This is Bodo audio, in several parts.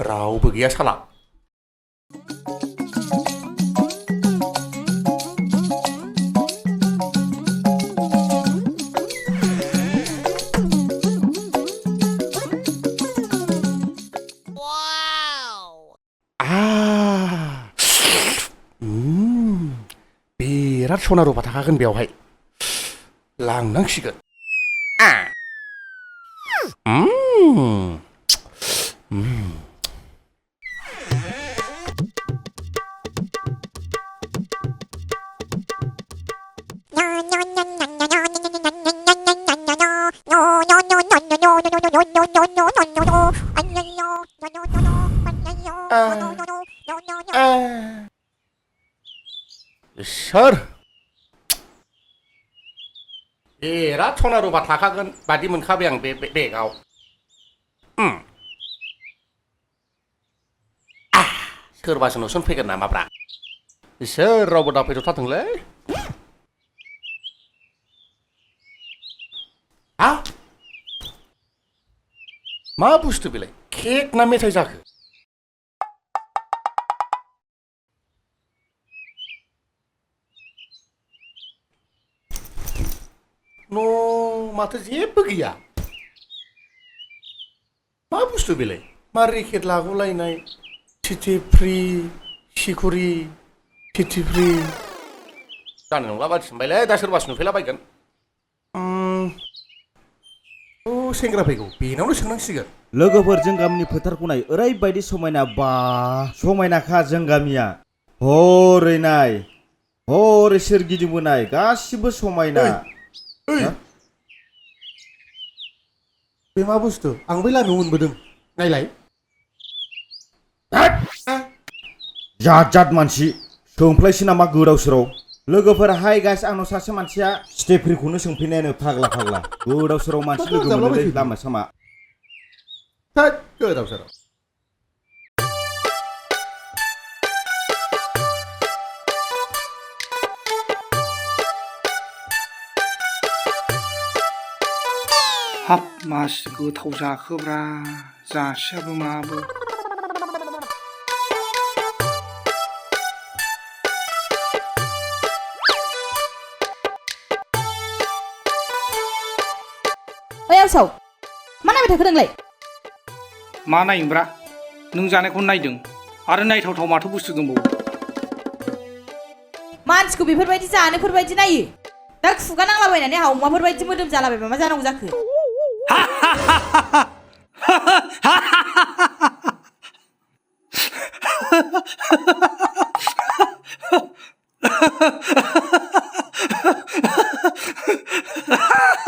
रावबो गैया साला बिराद सना रुफा थाखागोन बेवहाय लांनांसिगोन सोर बिराद सना रुफा थाखागोन बादि मोनखाबाय आं बे बेगाव सोरबासो नुसनफैगोन नामाब्रा इसोर रावबो दाफैथ'थारथोंलै हा मा बुस्थु बेलाय केक ना मेथाइ जाखो न' माथो जेबो गैया मा बुस्थु बेलाय मा रेकेट लागुलायनाय थिथिफ्रि सिखुरि थिथिफ्रि जानो नंला बादिसो मोनबायलै दा सोरबासो नुफैलाबायगोन सेंग्रा फैगौ बेनावनो सोंनांसिगोन लोगोफोरजों गामिनि फोथारखौ नाय ओरैबायदि समायना बा समायनाखा जों गामिया हरै नाय हरै सोरगिदिंबो नाय गासिबो समायना बे मा बुस्थु आं बै लामायाव मोनबोदों नायलाय जात जात मानसि सोंफ्लायसै नामा गोदाव सोराव लोगोफोर हाय गाइस आंनाव सासे मानसिया स्टेफ्रिखौनो सोंफैनायानो फाग्ला फाग्ला गोदाव सोराव मानसि लोगो मोनोलै लामा सामा गोदाव सोराव हाब मासि गोथाव जाखोब्रा जासियाबो माबो ओइ आवसाव मा नायबाय थाखो नोंलाय मा नायनोब्रा नों जानायखौ नायदों आरो नायथावथाव माथो बुस्थु दंबावो मानसिखौ बेफोरबायदि जानोफोरबायदि नायो दा खुगा नांलाबायनानै हावमाफोरबायदि मोदोम जालाबायबा मा जानांगौ जाखो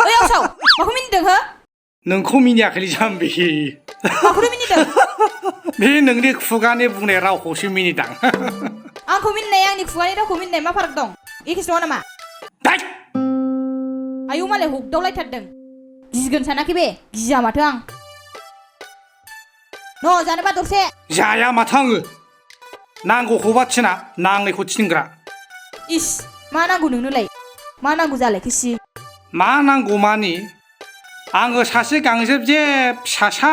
ओइ आवसाव माखौ मिनिदों हो नोंखौ मिनियाखैलै जाम्बि माखौनो मिनिदों बे नोंनि खुगानि बुंनाय रावखौसो मिनिदां आंखौ मिनिनाय आंनि खुगानि रावखौ मिनिनाय मा फाराग दं एखेसो नङा नामा आयौ मालाय हगदावलायथारदों गिगोन सानाखै बे गिया माथो आं न' जानोबा दरसे जाया माथो आङो नांगौखौबा थिना नाङैखौ थिनग्रा इस मा नांगौ नोंनोलाय मा नांगौ जालायखोसि मा नांगौ मानि आङो सासे गांजेब जेब फिसासा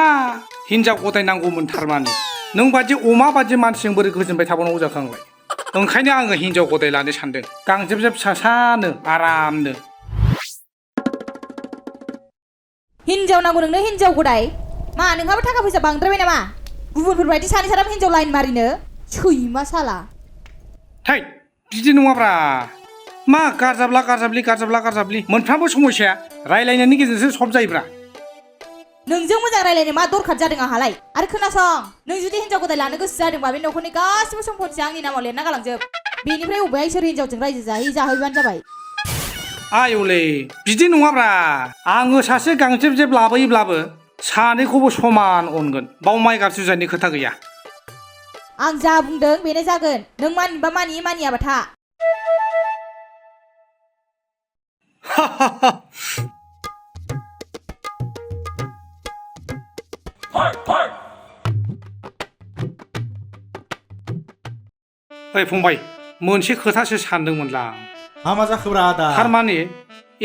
हिनजाव गदायनांगौमोन थारमानि नों बादि अमा बादि मानसिजों बोरै गोजोनबाय थाबावनांगौ जाखो आंलाय ओंखायनो आङो हिनजाव गदाय लानो सानदों गांजेब जेब फिसासानो आरामनो हिनजाव नांगौ नोंनो हिनजाव गदाय मा नोंहाबो थाखा फैसा बांद्रायबाय नामा गुबुनफोरबायदि सानै साथाम हिनजाव लाइन मारिनो सैमा साला थै बिदि नङाब्रा मा गारजाब्ला गारजाब्लि मोनफ्रामबो समयसाया रायलायनायनि गेजेरजों सल्भ जायोब्रा नोंजों मोजां रायलायनो मा दरखार जादों आंहालाय आरो खोनासं नों जुदि हिनजाव गदाय लानो गोसो जादोंबा बे न'खरनि गासिबो सम्पथिया आंनि नामाव लिरना गालांजोब बेनिफ्राय अबेहाय सोर हिनजावजों रायजो जाहैबानो जाबाय आयौलै बिदि नङाब्रा आङो सासे गांजेब जेब लाबोयोब्लाबो सानैखौबो समान अनगोन बाव माइ गारजुजायनि खोथा गैया आं जा बुंदों बेनो जागोन नों मानिबा मानियै मानियाबा था ओइ फंबाय मोनसे खोथासो सानदोंमोनलां मा जाखोब्रा आदा थारमाने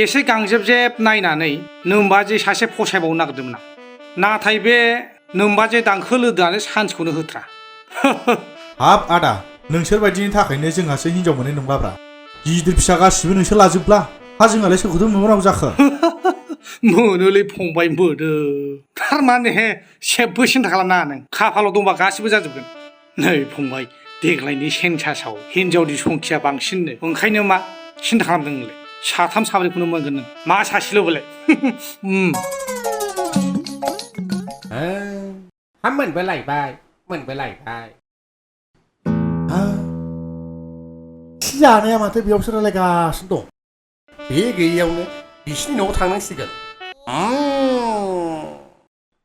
एसे गांजेब जेब नायनानै नोमबाजै सासे फसायबावनो नागिरदोंमोन आं नाथाय बे नोंबाजे दांखो लोदोआनो सान्सखौनो होथ्रा हाब आदा नोंसोर बायदिनि थाखायनो जोंहासो हिनजाव मोननाय नंलाब्रा गिदिर फिसा गासिबो नोंसोर लाजोबब्ला हा जोंहालाय सोरखौथ' मोननांगौ जाखो मोनोलै फंबाय मोनो थारमाने जेबो सिन्था खालामनाङा नों खाफालाव दंबा गासिबो जाजोबगोन नै फंबाय देग्लायनि सेन्सासाव हिनजावनि संखिया बांसिननो ओंखायनो मा सिन्था खालामदों नोंलाय साथाम साब्रैखौनो मोनगोन नों मा सासेल' बोलाय हा मोनबोलायबाय जानाया माथो बेयावसो रायलायगासिनो दं बे गैयियावनो बिसिनि न'आव थांनांसिगोन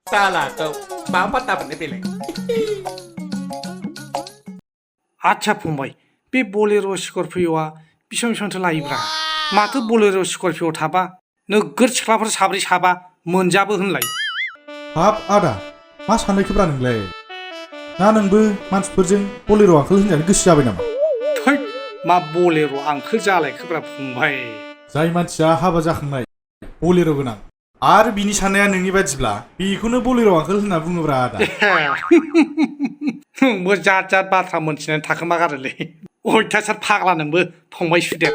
सालाखौ मा पात्ता मोननो बेलाय आच्छा फंबाय बे बलेर' स्करपिअ'आ बेसेबां बेसेबांथो लायोब्रा माथो बलेर' स्करपिअ' थाबा नोगोर सिख्लाफोर साब्रै साबा मोनजाबो होनलाय हाब आदा मा साननायखोब्रा नोंलाय ना नोंबो मानसिफोरजों बलेर' आंखोल होनजानो गोसो जाबाय नामा थै मा बलेर' आंखोल जालायखोब्रा फंबाय जाय मानसिया हाबा जाखांनाय बलेर' गोनां आरो बिनि साननाया नोंनि बायदिब्ला बेखौनो बलेर' आंखोल होनना बुङोब्रा आदा नोंबो जात जात बाथ्रा मोनथिनानै थाखोमागारोलै अयथासार फाग्ला नोंबो फंबाय सुदेब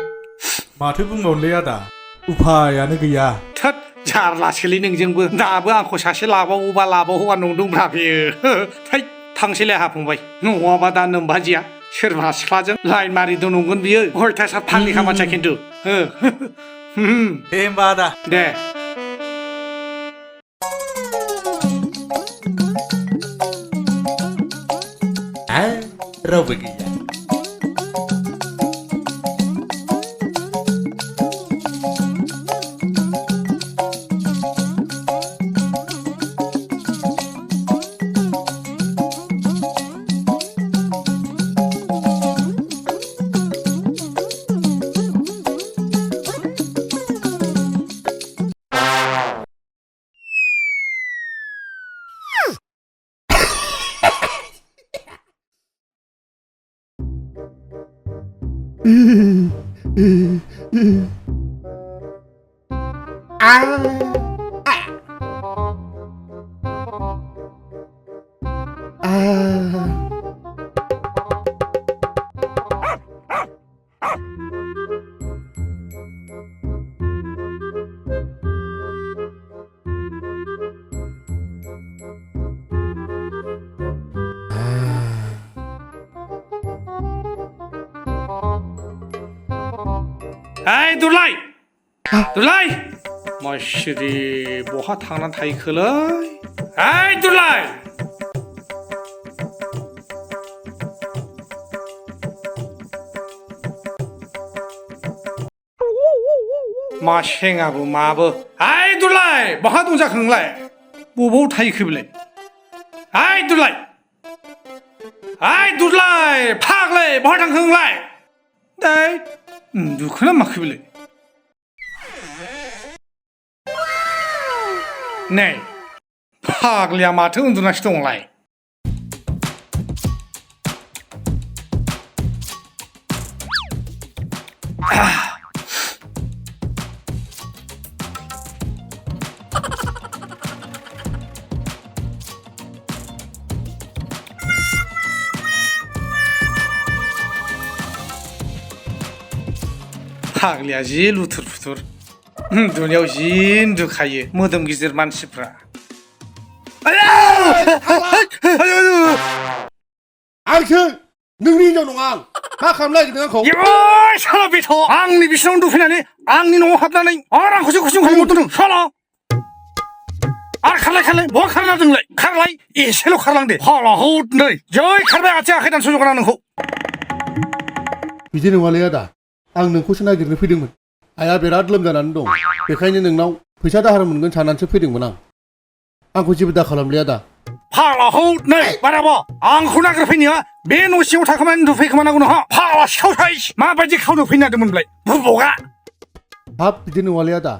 माथो बुंबावनोलै आदा उफायानो गैया थोद जारलासोलै नोंजोंबो दाबो आंखौ सासे लाबावोबा नंदोंब्रा बेयो थै थांसैलाय आंहा फंबाय नङाबा दा नोमबाजिया सोरबा सिख्लाजों लाइन मारिदों नंगोन बियो अयथासार फाग्लिखा मानसिया खिन्थु दे होमबा आदा दे रावबो गैया Hei Durlai! Durlai! Masyri बहा थांनानै थाहैखोलै Hei Durlai! मा सेङाबो माबो Hei Durlai! बहा दं जाखो नोंलाय बबाव थाहैखो बेलाय Hei Durlai! Hei Durlai! फाग्लै बहा थांखो नोंलाय दै उन्दुखोना माखो बेलाय नै फाग्लिया माथो उन्दुनासो दंलाय फाग्लिया जि लुथुर फुथुर दुनियाव जि उन्दुखायो मोदोम गिदिर मानसिफ्रा आंसो नोंनि हिनजाव नङा आं मा खालामनो नागिरदों आंखौ साला बेथ' आंनि बिसिनाव उन्दुफैनानै आंनि न'आव हाबनानै आरो आंखौसो कुइसन खालामहरदों साला आरो खारलाय बहा खारलांदोंलाय खारलाय एसेल' खारलांदे हाला हौद नै जै खारबाय आथिं आखाइ दानस'जोबगोन आं नोंखौ बिदि नङालै आदा आं नोंखौसो नागिरनो फैदोंमोन आइया बिराद लोमजानानै दं बेखायनो नोंनाव फैसा दाहार मोनगोन साननानैसो फैदोंमोन आंखौ जेबो दा खालामलै आदा फाग्ला हौद नै बाराबा आंखौ नागिरफैनाया बे न' सिङाव थाखोमानानै उन्दुफैखोमानांगौ नोंहा फाग्ला सिखाव साइस माबायदि खावनो फैनो नागिरदोंमोनलाय बुबगा हाब बिदि नङालै आदा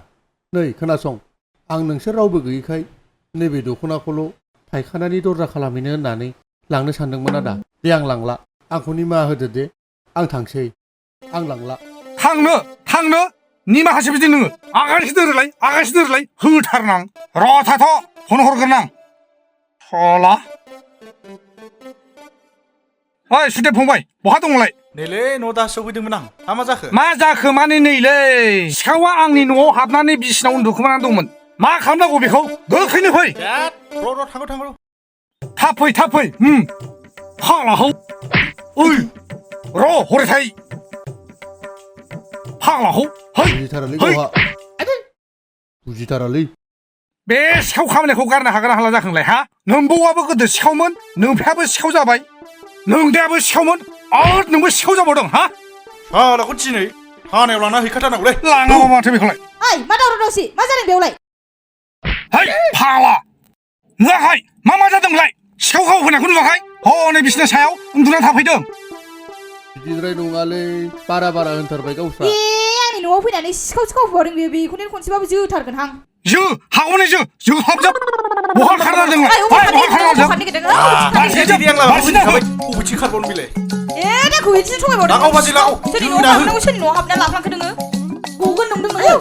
नै खोनासं आं नोंसोर रावबो गैयैखाय नैबे दख'नाखौल' फायखानानि दरजा खालामहैनो होननानै लांनो सानदोंमोन आदा दे आं लांला आंखौ निमाहा होदो दे आं थांसै आं लांला थांनो निमाहासो बिदि नोङो आगानसे दोरोलाय होथारनां र' थाथ' फन हरगोन आं साला ओइ सुदेब फंबाय बहा दंलाय नैलै न' दासो सफैदोंमोन आं मा जाखो मा जाखो माने नैलै सिखावा आंनि न'आव हाबनानै बिसिनाव उन्दुखोमानानै दंमोन मा खालामनांगौ बेखौ गोख्रैनो फै र' थांगौ थाब फै फाग्लाखौ ओइ र' हरै थाय फाग्लाखौ है बुजिथारालै है गावहा बुजिथारालै बे सिखाव खामानिखौ गारनो हागोन ना हाला जाखोंलाय हा नोंबौआबो गोदो सिखावमोन नोंफ्राबो सिखाव जाबाय नोंदायाबो सिखावमोन आरो नोंबो सिखाव जाबावदों हा सालाखौ दिनै थानायाव लाना हैखाथारनांगौलै लाङाबा माथो बेखौलाय ओइ मा दावराव दावसि मा जादों बेयावलाय है फाग्ला नुवाखै मा जादोंलाय सिखाव खाव फैनायखौ नुवाखै हनै बिसिना सायाव उन्दुनानै थाफैदों बिदिद्राय नङालै बारा होनथारबाय गावस्रा ए आंनि न'आव फैनानै सिखाव फुबावदों बेखौनो खनसेबाबो जोथारगोन हां जो हागौने जो हाबजोब बहा खारनादोंलाय बहा खारनादों बबेथिं खारबावनो बेलाय ए दाखौ बिदिनो थगायबावदों लागाव बाजै लागाव सोरनि न'आव हाबनांगौ सोरनि न'आव हाबना लाफ्लांखो नोङो गगोन नंदों नोङो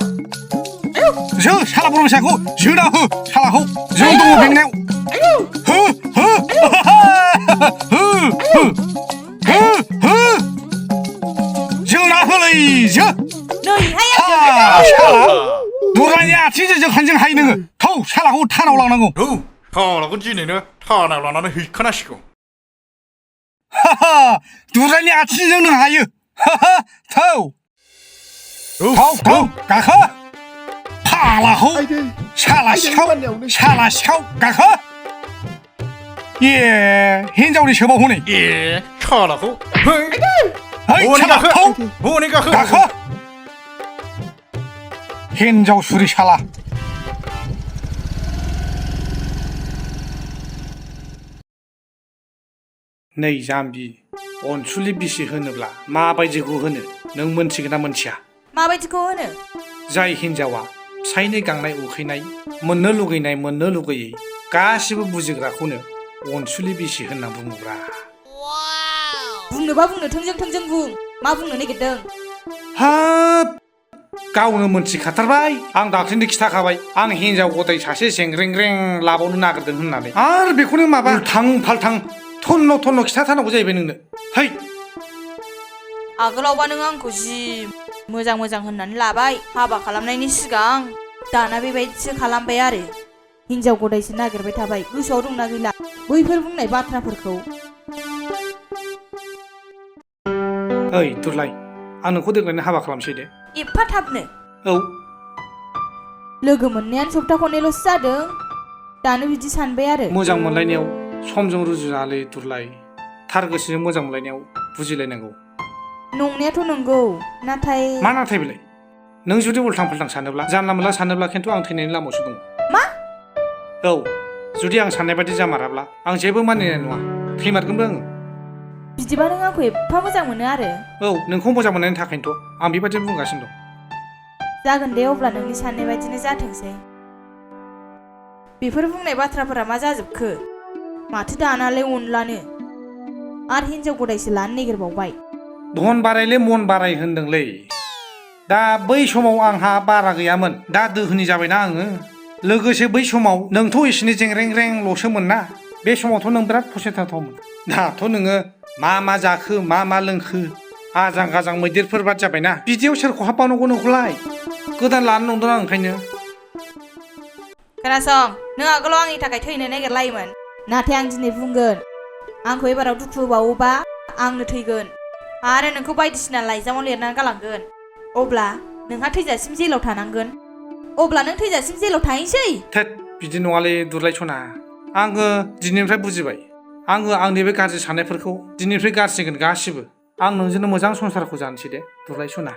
जो साला बर' फिसाखौ जोना हो सालाखौ जों दङ बेंनायाव हो जोना होलै जो नैहाय साला दुरानि आथिंजों जोखानजों हायो नोङो थौ सालाखौ थानाव लांनांगौ सालाखौ दिनैनो थानायाव लानानै हैखानांसिगौ दुरानि आथिंजों नों हायो थौ गाखो फाग्लाखौ साला सिखाव गाखो ए हिनजावनि सोबाव हनै ए सालाखौ गाखो हिनजाव सुरि साला नै जाम्बि अनसुलि बिसि होनोब्ला माबायदिखौ होनो नों मोनथिगोन ना मोनथिया माबायदिखौ होनो जाय हिनजावा फिसायनि गांनाय उखैनाय मोननो लुगैयै गासिबो बुजिग्राखौनो अनसुलि बिसि होनना बुङोब्रा बुंनोबा बुंनो थोंजों बुं मा बुंनो नागिरदों हाब गावनो मोनथिखाथारबाय आं दाख्लैनो खिथाखाबाय आं हिनजाव गदाय सासे जेंग्रेंग्रें लाबावनो नागिरदों होननानै आरो बेखौनो माबा थां फालथां थन्न खिथाथारनांगौ जाहैबाय नोंनो है आगोलावबा नों आंखौ जि मोजां होननानै लाबाय हाबा खालामनायनि सिगां दाना बेबायदिसो खालामबाय आरो हिनजाव गदायसो नागिरबाय थाबाय गोसोआव दंना गैला बैफोर बुंनाय बाथ्राफोरखौ ओइ दुरलाय आं नोंखौ देग्लायनो हाबा खालामसै दे एफा थाबनो औ लोगो मोननायानो सप्ता खननैल'सो जादों दानो बिदि सानबाय आरो मोजां मोनलायनायाव समजों रुजुजाले दुरलाय थार गोसोजों मोजां मोनलायनायाव बुजिलायनांगौ नंनायाथ' नंगौ नाथाय मा नाथाय बेलाय नों जुदि उल्थां फाल्थां सानोब्ला जानला मोनला सानोब्ला खिन्थु आं थैनायनि लामायावसो दङ मा औ जुदि आं साननाय बायदि जामाराब्ला आं जेबो मानिनाय नङा थैमारगोनबो आङो बिदिबा नों आंखौ एफा मोजां मोनो आरो औ नोंखौ मोजां मोननायनि थाखायनोथ' आं बेबायदि बुंगासिनो दं जागोन दे अब्ला नोंनि साननाय बायदिनो जाथोंसै बेफोर बुंनाय बाथ्राफोरा मा जाजोबखो माथो दानालाय अनलानो आरो हिनजाव गदायसो लानो नागिरबावबाय धन बारायले मन बाराय होनदोंलै दा बै समाव आंहा बारा गैयामोन दा दोहोनि जाबायना आङो लोगोसे बै समाव नोंथ' एसेनो जेंग्रेंग्रेंल'सोमोन ना बे समावथ' नों बिराद फसायथावथावमोन दाथ' नोङो मा जाखो मा लोंखो आजां गाजां मैदेरफोर बाद जाबायना बिदियाव सोरखौ हाबबावनांगौ नोंखौलाय गोदान लानो नंदों आं ओंखायनो खोनासं नों आगोलाव आंनि थाखाय थैनो नागिरलायोमोन नाथाय आं दिनै बुंगोन आंखौ एबाराव दुखु होबावोबा आंनो थैगोन आरो नोंखौ बायदिसिना लाइजामाव लिरनानै गालांगोन अब्ला नोंहा थैजासिम जेलाव थानांगोन अब्ला नों थैजासिम जेलाव थाहैसै थेद बिदि नङालै दुरलाय सना आङो दिनैनिफ्राय बुजिबाय आङो आंनि बे गाज्रि साननायफोरखौ दिनैनिफ्राय गारसिगोन गासिबो आं नोंजोंनो मोजां संसारखौ जानोसै दे दुरलाय सना